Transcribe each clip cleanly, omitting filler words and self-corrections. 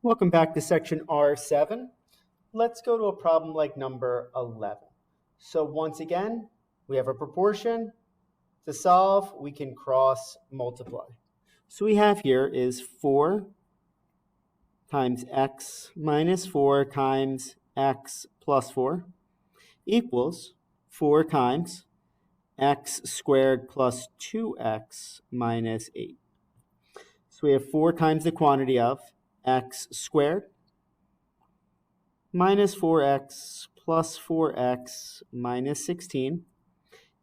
Welcome back to section R7. Let's go to a problem like number 11. So once again, we have a proportion. To solve, we can cross multiply. So we have here is 4 times x minus 4 times x plus 4 equals 4 times x squared plus 2x minus 8. So we have 4 times the quantity of x squared minus 4x plus 4x minus 16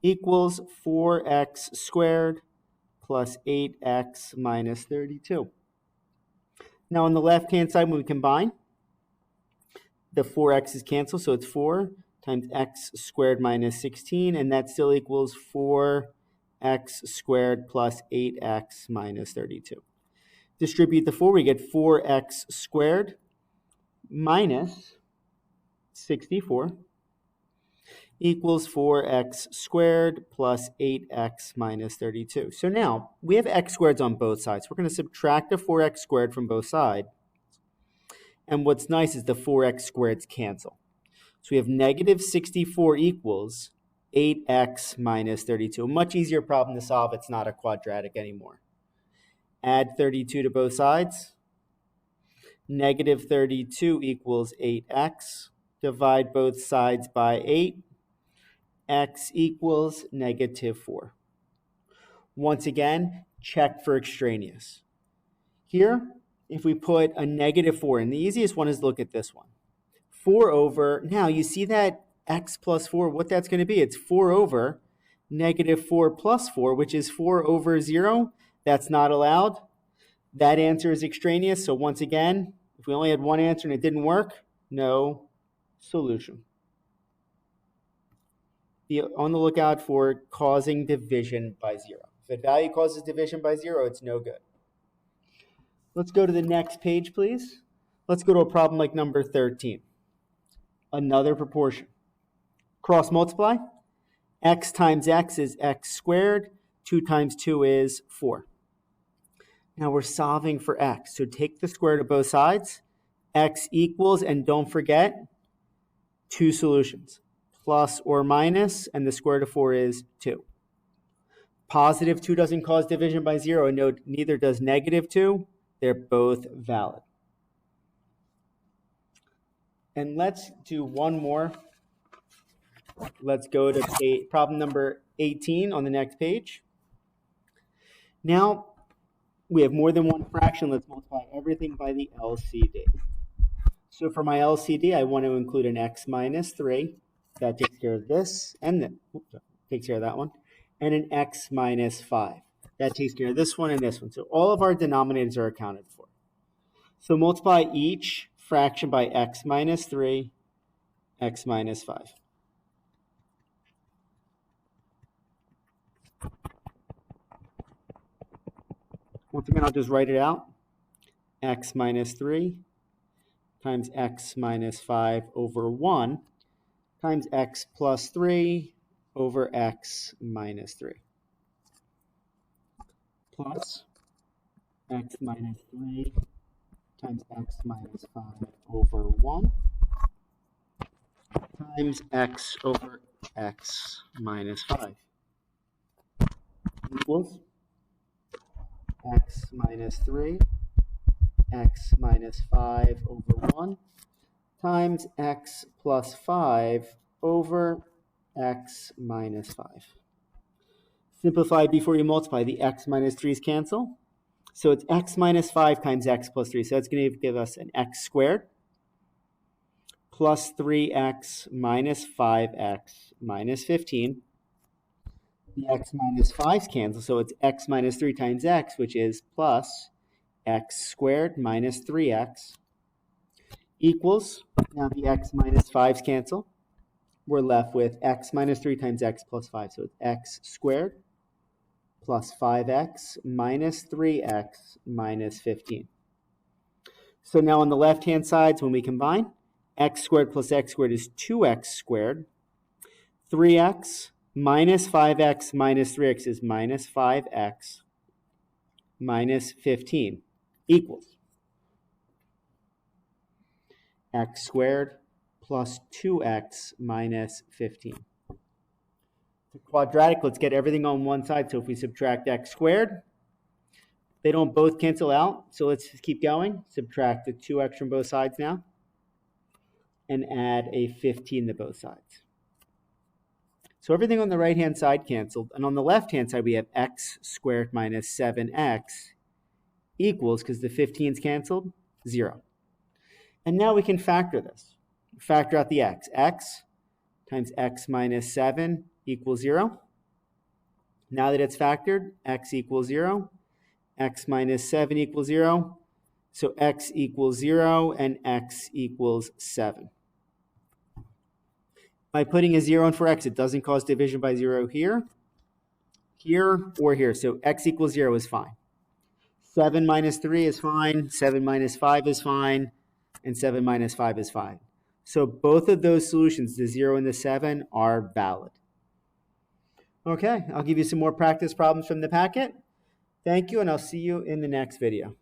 equals 4x squared plus 8x minus 32. Now on the left-hand side, when we combine, the 4x's cancel, so it's 4 times x squared minus 16, and that still equals 4x squared plus 8x minus 32. Distribute the 4, we get 4x squared minus 64 equals 4x squared plus 8x minus 32. So now, we have x squareds on both sides. We're going to subtract the 4x squared from both sides. And what's nice is the 4x squareds cancel. So we have negative 64 equals 8x minus 32. A much easier problem to solve. It's not a quadratic anymore. Add 32 to both sides. Negative 32 equals 8x. Divide both sides by 8. X equals negative 4. Once again, check for extraneous. Here, if we put a negative 4, and the easiest one is look at this one. 4 over, now you see that x plus 4, what that's going to be? It's 4 over negative 4 plus 4, which is 4 over 0. That's not allowed. That answer is extraneous. So once again, if we only had one answer and it didn't work, no solution. Be on the lookout for causing division by 0. If a value causes division by 0, it's no good. Let's go to the next page, please. Let's go to a problem like number 13. Another proportion. Cross multiply. X times x is x squared. 2 times 2 is 4. Now we're solving for x. So take the square root of both sides. X equals, and don't forget, 2 solutions. Plus or minus, and the square root of 4 is 2. Positive 2 doesn't cause division by 0, and no, neither does negative 2. They're both valid. And let's do one more. Let's go to problem number 18 on the next page. Now, we have more than one fraction. Let's multiply everything by the LCD. So for my LCD, I want to include an x minus 3. That takes care of this, and then takes care of that one. And an x minus 5. That takes care of this one and this one. So all of our denominators are accounted for. So multiply each fraction by x minus 3, x minus 5. Once again, I'll just write it out. X minus 3 times x minus 5 over 1 times x plus 3 over x minus 3. Plus x minus 3 times x minus 5 over 1 times x over x minus 5 equals x minus 3, x minus 5 over 1 times x plus 5 over x minus 5. Simplify before you multiply. The x minus 3's cancel. So it's x minus 5 times x plus 3. So that's going to give us an x squared plus 3x minus 5x minus 15. The x minus 5's cancel. So it's x minus 3 times x, which is plus x squared minus 3x equals, now the x minus 5's cancel. We're left with x minus 3 times x plus 5. So it's x squared plus 5x minus 3x minus 15. So now on the left-hand side, when we combine, x squared plus x squared is 2x squared. 3x minus 5x minus 3x is minus 5x minus 15 equals. x squared plus 2x minus 15. The quadratic, let's get everything on one side. So if we subtract x squared, they don't both cancel out. So let's just keep going. Subtract the 2x from both sides now and add a 15 to both sides. So everything on the right-hand side canceled. And on the left-hand side, we have x squared minus 7x equals, because the 15's canceled, 0. And now we can factor this. Factor out the x. X times x minus 7 equals 0. Now that it's factored, x equals 0. X minus 7 equals 0. So x equals 0 and x equals 7. By putting a 0 in for x, it doesn't cause division by 0 here, or here. So x equals 0 is fine. 7 minus 3 is fine. 7 minus 5 is fine. And 7 minus 5 is fine. So both of those solutions, the 0 and the 7, are valid. Okay, I'll give you some more practice problems from the packet. Thank you, and I'll see you in the next video.